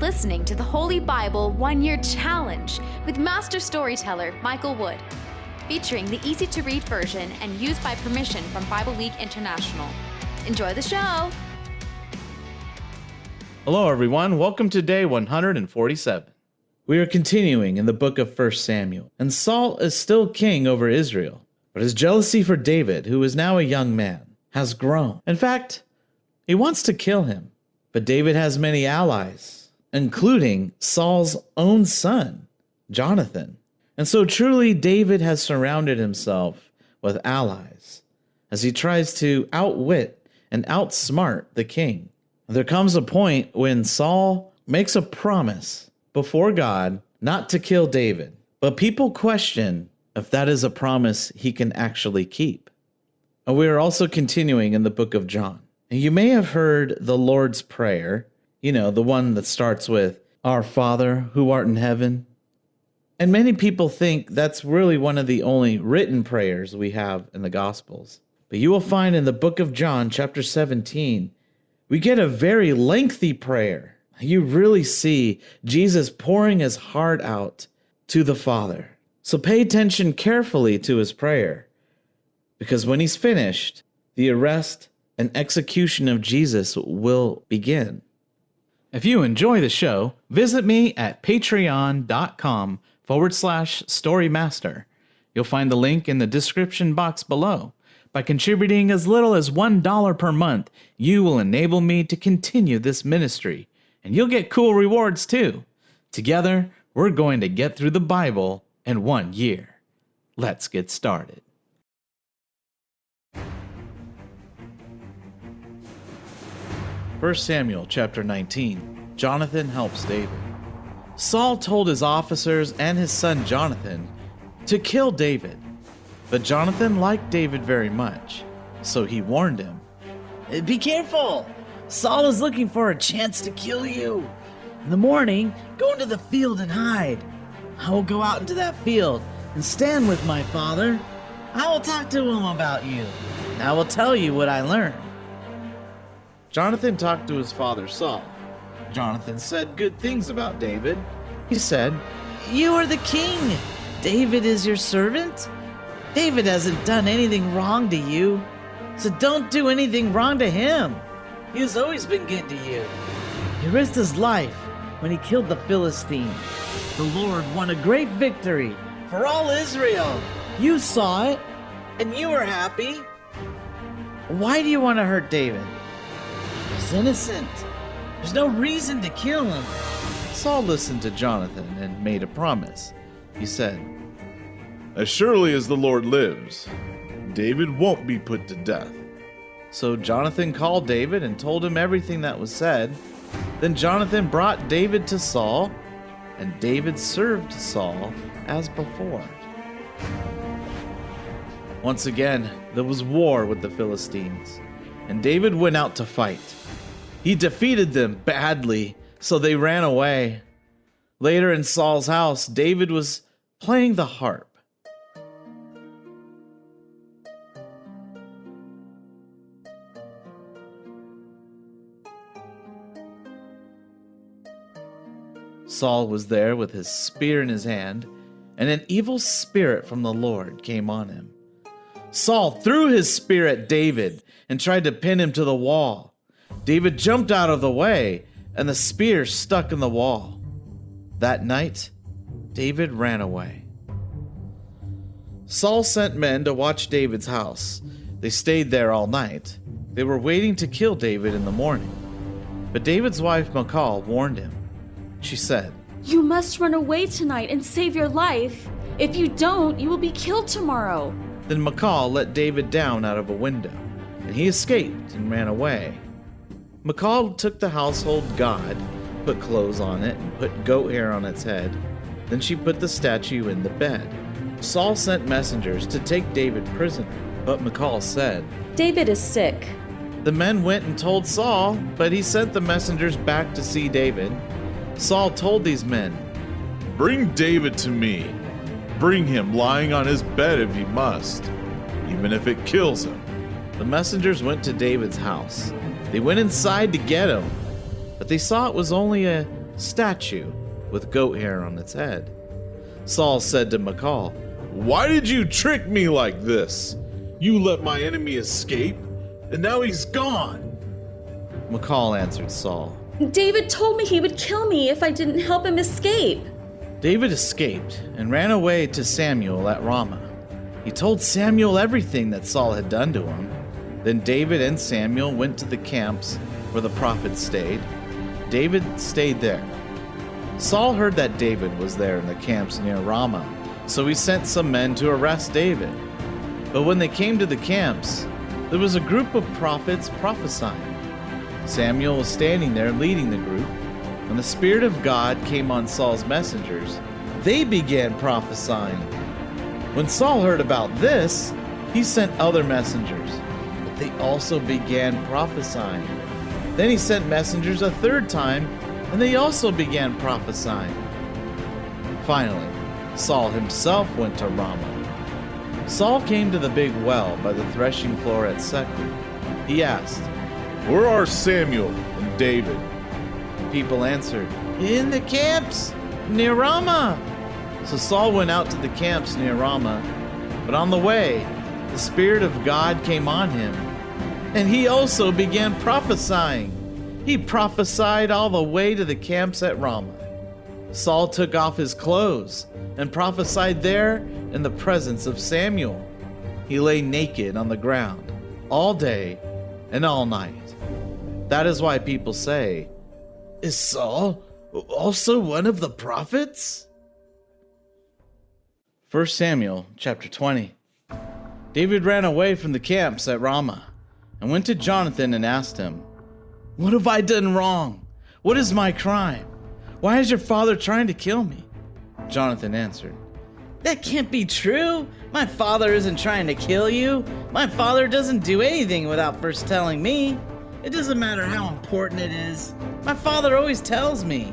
listening to the Holy Bible 1-Year Challenge with Master Storyteller Michael Wood, featuring the easy-to-read version and used by permission from Bible League International. Enjoy the show! Hello everyone, welcome to day 147. We are continuing in the book of 1 Samuel, and Saul is still king over Israel, but his jealousy for David, who is now a young man, has grown. In fact, he wants to kill him, but David has many allies, including Saul's own son, Jonathan. And so truly David has surrounded himself with allies as he tries to outwit and outsmart the king. There comes a point when Saul makes a promise before God not to kill David, but people question if that is a promise he can actually keep. And we are also continuing in the book of John. And you may have heard the Lord's Prayer, the one that starts with, Our Father who art in heaven. And many people think that's really one of the only written prayers we have in the Gospels. But you will find in the book of John, chapter 17, we get a very lengthy prayer. You really see Jesus pouring his heart out to the Father. So pay attention carefully to his prayer, because when he's finished, the arrest and execution of Jesus will begin. If you enjoy the show, visit me at patreon.com/storymaster. You'll find the link in the description box below. By contributing as little as $1 per month, you will enable me to continue this ministry, and you'll get cool rewards too. Together, we're going to get through the Bible in 1 year. Let's get started. First Samuel chapter 19. Jonathan helps David. Saul told his officers and his son Jonathan to kill David. But Jonathan liked David very much, so he warned him. Be careful! Saul is looking for a chance to kill you. In the morning, go into the field and hide. I will go out into that field and stand with my father. I will talk to him about you, and I will tell you what I learned. Jonathan talked to his father Saul. Jonathan said good things about David. He said, You are the king. David is your servant. David hasn't done anything wrong to you, so don't do anything wrong to him. He has always been good to you. He risked his life when he killed the Philistine. The Lord won a great victory for all Israel. You saw it, and you were happy. Why do you want to hurt David? He's innocent. There's no reason to kill him. Saul listened to Jonathan and made a promise. He said, As surely as the Lord lives, David won't be put to death. So Jonathan called David and told him everything that was said. Then Jonathan brought David to Saul, and David served Saul as before. Once again, there was war with the Philistines, and David went out to fight. He defeated them badly, so they ran away. Later in Saul's house, David was playing the harp. Saul was there with his spear in his hand, and an evil spirit from the Lord came on him. Saul threw his spear at David and tried to pin him to the wall. David jumped out of the way, and the spear stuck in the wall. That night, David ran away. Saul sent men to watch David's house. They stayed there all night. They were waiting to kill David in the morning. But David's wife Michal warned him. She said, You must run away tonight and save your life. If you don't, you will be killed tomorrow. Then Michal let David down out of a window, and he escaped and ran away. Michal took the household god, put clothes on it, and put goat hair on its head. Then she put the statue in the bed. Saul sent messengers to take David prisoner, but Michal said, David is sick. The men went and told Saul, but he sent the messengers back to see David. Saul told these men, Bring David to me. Bring him lying on his bed if he must, even if it kills him. The messengers went to David's house. They went inside to get him, but they saw it was only a statue with goat hair on its head. Saul said to Michal, Why did you trick me like this? You let my enemy escape, and now he's gone. Michal answered Saul, David told me he would kill me if I didn't help him escape. David escaped and ran away to Samuel at Ramah. He told Samuel everything that Saul had done to him. Then David and Samuel went to the camps where the prophets stayed. David stayed there. Saul heard that David was there in the camps near Ramah, so he sent some men to arrest David. But when they came to the camps, there was a group of prophets prophesying. Samuel was standing there leading the group. When the Spirit of God came on Saul's messengers, they began prophesying. When Saul heard about this, he sent other messengers, but they also began prophesying. Then he sent messengers a third time, and they also began prophesying. Finally, Saul himself went to Ramah. Saul came to the big well by the threshing floor at Seku. He asked, Where are Samuel and David? People answered, In the camps near Ramah. So Saul went out to the camps near Ramah, but on the way, the Spirit of God came on him, and he also began prophesying. He prophesied all the way to the camps at Ramah. Saul took off his clothes and prophesied there in the presence of Samuel. He lay naked on the ground all day and all night. That is why people say, Is Saul also one of the prophets? 1 Samuel chapter 20. David ran away from the camps at Ramah and went to Jonathan and asked him, What have I done wrong? What is my crime? Why is your father trying to kill me? Jonathan answered, That can't be true. My father isn't trying to kill you. My father doesn't do anything without first telling me. It doesn't matter how important it is. My father always tells me.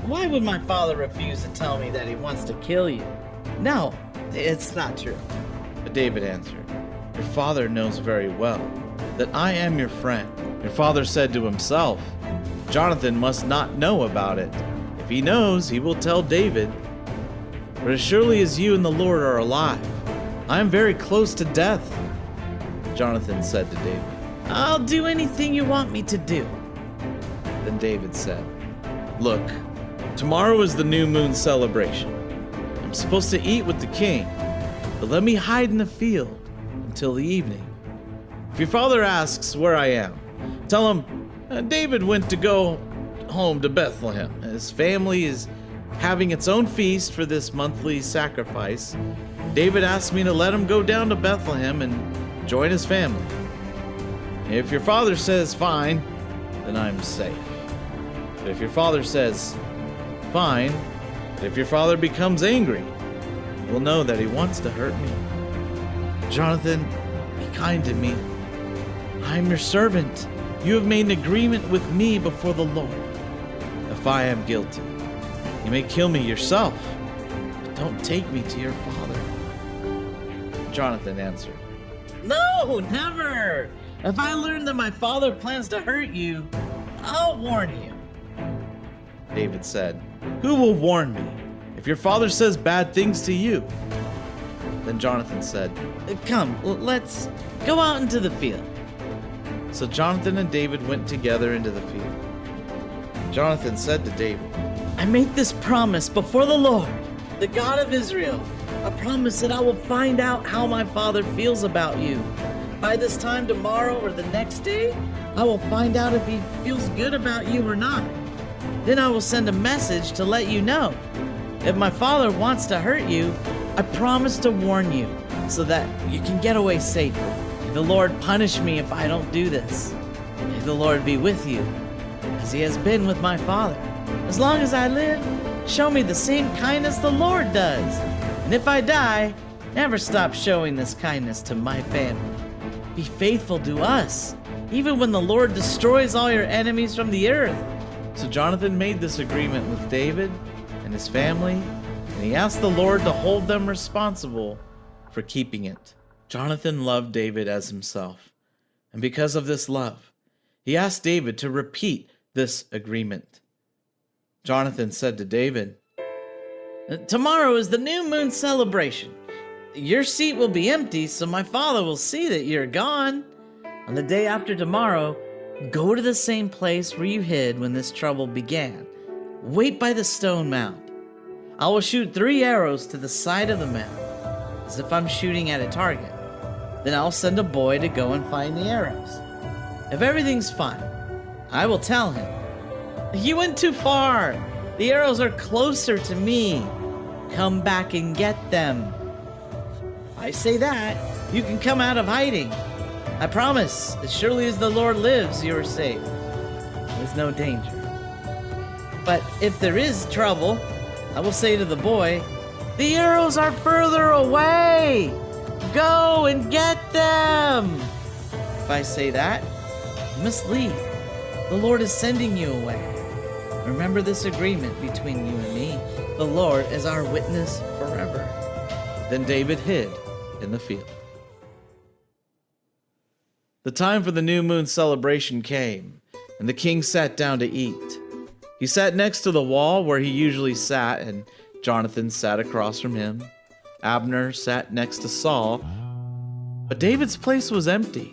Why would my father refuse to tell me that he wants to kill you? No, it's not true. But David answered, Your father knows very well that I am your friend. Your father said to himself, Jonathan must not know about it. If he knows, he will tell David. But as surely as you and the Lord are alive, I am very close to death. Jonathan said to David, I'll do anything you want me to do. Then David said, Look, tomorrow is the new moon celebration. I'm supposed to eat with the king, but let me hide in the field until the evening. If your father asks where I am, tell him David went to go home to Bethlehem. His family is having its own feast for this monthly sacrifice. David asked me to let him go down to Bethlehem and join his family. If your father says fine, then I'm safe. But if your father says fine, if your father becomes angry, you will know that he wants to hurt me. Jonathan, be kind to me. I am your servant. You have made an agreement with me before the Lord. If I am guilty, you may kill me yourself, but don't take me to your father. Jonathan answered, No, never. If I learn that my father plans to hurt you, I'll warn you. David said, Who will warn me if your father says bad things to you? Then Jonathan said, Come, let's go out into the field. So Jonathan and David went together into the field. Jonathan said to David, I make this promise before the Lord, the God of Israel, a promise that I will find out how my father feels about you. By this time tomorrow or the next day, I will find out if he feels good about you or not. Then I will send a message to let you know. If my father wants to hurt you, I promise to warn you so that you can get away safely. May the Lord punish me if I don't do this. May the Lord be with you, as he has been with my father. As long as I live, show me the same kindness the Lord does. And if I die, never stop showing this kindness to my family. Be faithful to us, even when the Lord destroys all your enemies from the earth. So Jonathan made this agreement with David and his family, and he asked the Lord to hold them responsible for keeping it. Jonathan loved David as himself, and because of this love, he asked David to repeat this agreement. Jonathan said to David, Tomorrow is the new moon celebration. Your seat will be empty, so my father will see that you're gone. On the day after tomorrow, go to the same place where you hid when this trouble began. Wait by the stone mound. I will shoot 3 arrows to the side of the mound, as if I'm shooting at a target. Then I'll send a boy to go and find the arrows. If everything's fine, I will tell him, You went too far. The arrows are closer to me. Come back and get them. If I say that, you can come out of hiding. I promise, as surely as the Lord lives, you are safe. There's no danger. But if there is trouble, I will say to the boy, The arrows are further away. Go and get them. If I say that, you must leave. The Lord is sending you away. Remember this agreement between you and me. The Lord is our witness forever. Then David hid in the field. The time for the new moon celebration came, and the king sat down to eat. He sat next to the wall where he usually sat, and Jonathan sat across from him. Abner sat next to Saul, but David's place was empty.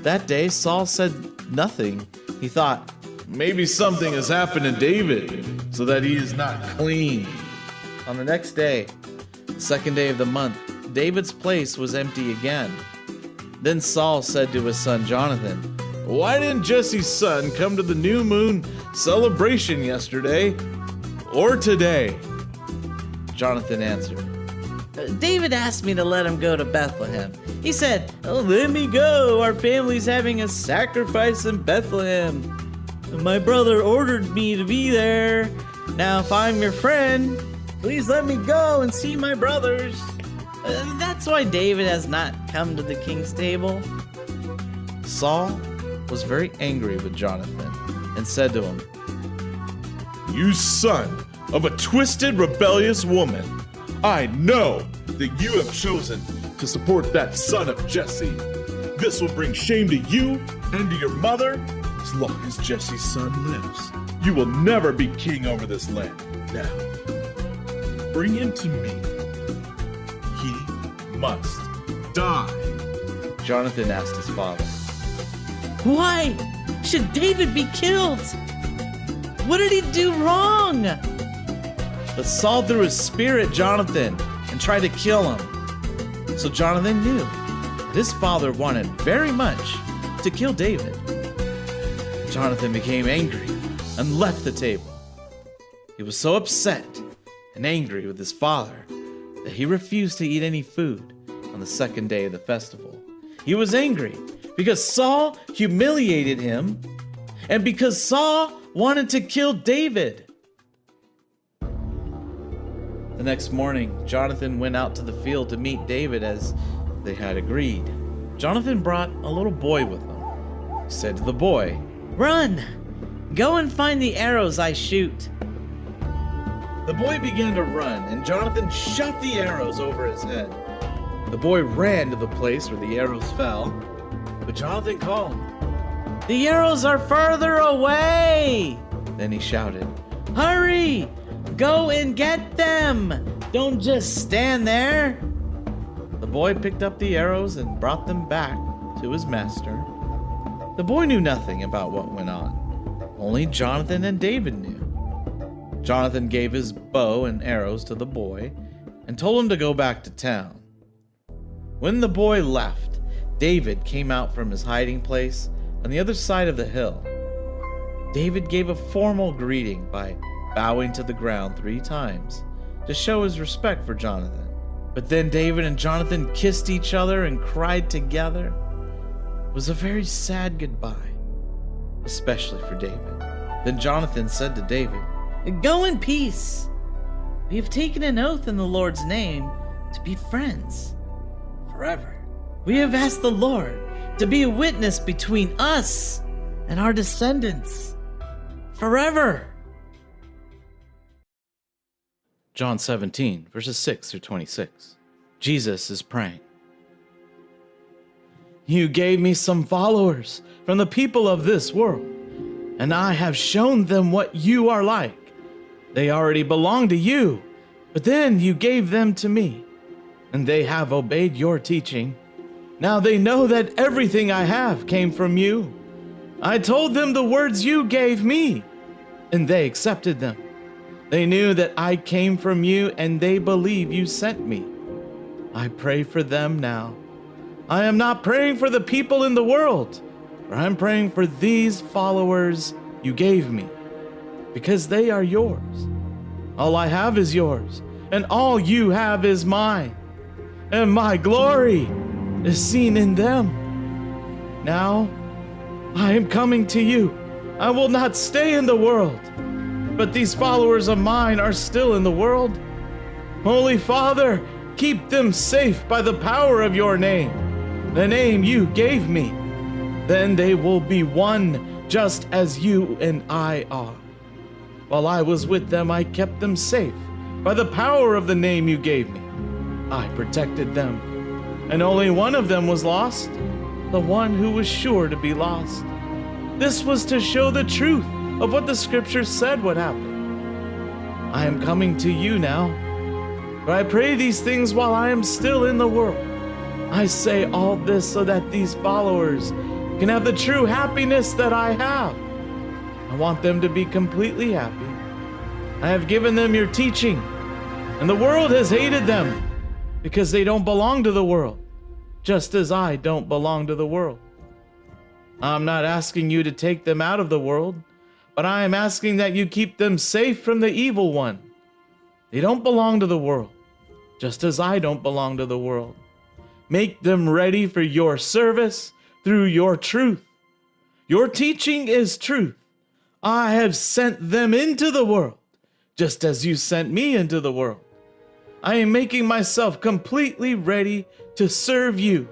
That day, Saul said nothing. He thought, Maybe something has happened to David so that he is not clean. On the next day, the second day of the month, David's place was empty again. Then Saul said to his son Jonathan, Why didn't Jesse's son come to the new moon celebration yesterday or today? Jonathan answered, David asked me to let him go to Bethlehem. He said, Let me go. Our family's having a sacrifice in Bethlehem. My brother ordered me to be there. Now, if I'm your friend, please let me go and see my brothers. That's why David has not come to the king's table. Saul was very angry with Jonathan and said to him, You son of a twisted, rebellious woman, I know that you have chosen to support that son of Jesse. This will bring shame to you and to your mother. As long as Jesse's son lives, you will never be king over this land. Now, bring him to me. He must die. Jonathan asked his father, Why should David be killed? What did he do wrong? But Saul threw his spear at Jonathan and tried to kill him. So Jonathan knew that his father wanted very much to kill David. Jonathan became angry and left the table. He was so upset and angry with his father that he refused to eat any food on the second day of the festival. He was angry because Saul humiliated him and because Saul wanted to kill David. The next morning, Jonathan went out to the field to meet David as they had agreed. Jonathan brought a little boy with him. He said to the boy, Run! Go and find the arrows I shoot. The boy began to run, and Jonathan shot the arrows over his head. The boy ran to the place where the arrows fell, but Jonathan called, The arrows are further away! Then he shouted, Hurry! Go and get them! Don't just stand there! The boy picked up the arrows and brought them back to his master. The boy knew nothing about what went on. Only Jonathan and David knew. Jonathan gave his bow and arrows to the boy and told him to go back to town. When the boy left, David came out from his hiding place on the other side of the hill. David gave a formal greeting by bowing to the ground 3 times to show his respect for Jonathan. But then David and Jonathan kissed each other and cried together. It was a very sad goodbye, especially for David. Then Jonathan said to David, Go in peace. We have taken an oath in the Lord's name to be friends forever. We have asked the Lord to be a witness between us and our descendants forever. John 17, verses 6 through 26. Jesus is praying. You gave me some followers from the people of this world, and I have shown them what you are like. They already belong to you, but then you gave them to me, and they have obeyed your teaching. Now they know that everything I have came from you. I told them the words you gave me, and they accepted them. They knew that I came from you, and they believe you sent me. I pray for them now. I am not praying for the people in the world, for I'm praying for these followers you gave me, because they are yours. All I have is yours, and all you have is mine, and my glory is seen in them. Now, I am coming to you. I will not stay in the world, but these followers of mine are still in the world. Holy Father, keep them safe by the power of your name, the name you gave me. Then they will be one, just as you and I are. While I was with them, I kept them safe by the power of the name you gave me. I protected them, and only one of them was lost, the one who was sure to be lost. This was to show the truth of what the scriptures said would happen. I am coming to you now, but I pray these things while I am still in the world. I say all this so that these followers can have the true happiness that I have. I want them to be completely happy. I have given them your teaching, and the world has hated them because they don't belong to the world, just as I don't belong to the world. I'm not asking you to take them out of the world, but I am asking that you keep them safe from the evil one. They don't belong to the world, just as I don't belong to the world. Make them ready for your service through your truth. Your teaching is truth. I have sent them into the world, just as you sent me into the world. I am making myself completely ready to serve you.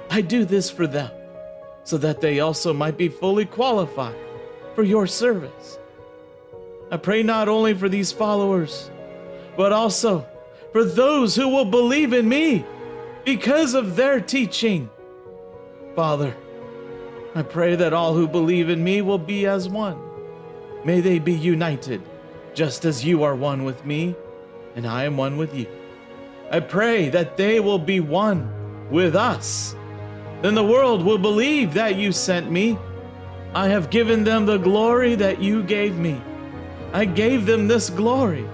I do this for them, so that they also might be fully qualified for your service. I pray not only for these followers, but also for those who will believe in me because of their teaching. Father, I pray that all who believe in me will be as one. May they be united, just as you are one with me, and I am one with you. I pray that they will be one with us. Then the world will believe that you sent me. I have given them the glory that you gave me. I gave them this glory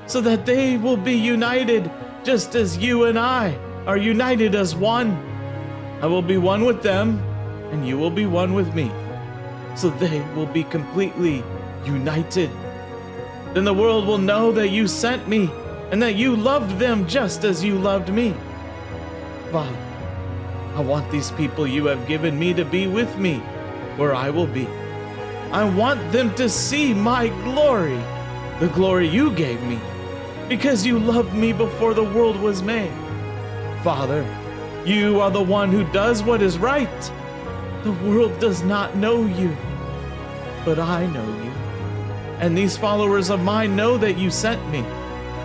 so that they will be united, just as you and I are united as one. I will be one with them, and you will be one with me, so they will be completely united. Then the world will know that you sent me, and that you loved them just as you loved me. Father, I want these people you have given me to be with me where I will be. I want them to see my glory, the glory you gave me, because you loved me before the world was made. Father, you are the one who does what is right. The world does not know you, but I know you. And these followers of mine know that you sent me.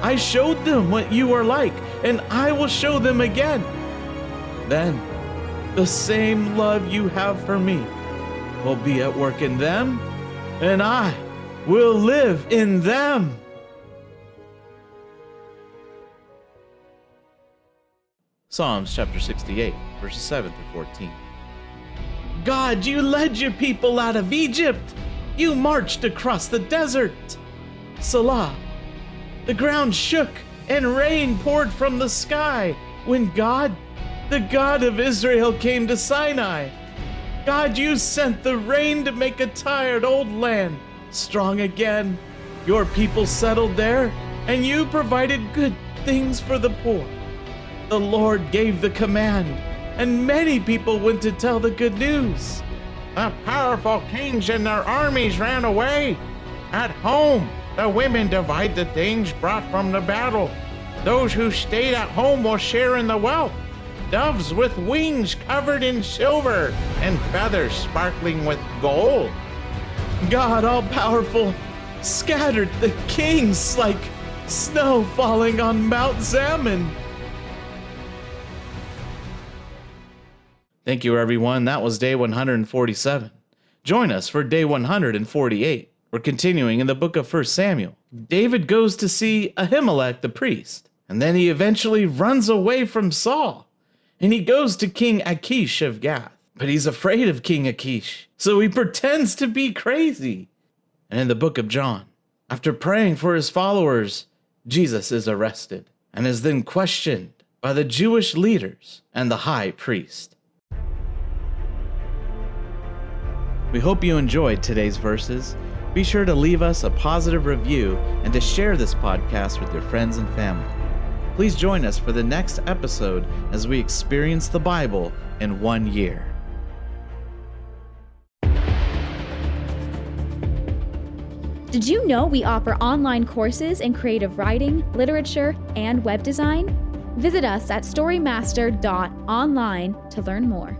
I showed them what you are like, and I will show them again. Then, the same love you have for me will be at work in them, and I will live in them. Psalms chapter 68, verses 7 through 14. God, you led your people out of Egypt. You marched across the desert. Salah. The ground shook and rain poured from the sky when God, the God of Israel, came to Sinai. God, you sent the rain to make a tired old land strong again. Your people settled there, and you provided good things for the poor. The Lord gave the command, and many people went to tell the good news. The powerful kings and their armies ran away. At home, the women divide the things brought from the battle. Those who stayed at home will share in the wealth. Doves with wings covered in silver and feathers sparkling with gold. God all-powerful scattered the kings like snow falling on Mount Zion. Thank you, everyone. That was day 147. Join us for day 148. We're continuing in the book of 1 Samuel. David goes to see Ahimelech the priest, and then he eventually runs away from Saul, and he goes to King Achish of Gath. But he's afraid of King Achish, so he pretends to be crazy. And in the book of John, after praying for his followers, Jesus is arrested and is then questioned by the Jewish leaders and the high priest. We hope you enjoyed today's verses. Be sure to leave us a positive review and to share this podcast with your friends and family. Please join us for the next episode as we experience the Bible in 1 year. Did you know we offer online courses in creative writing, literature, and web design? Visit us at storymaster.online to learn more.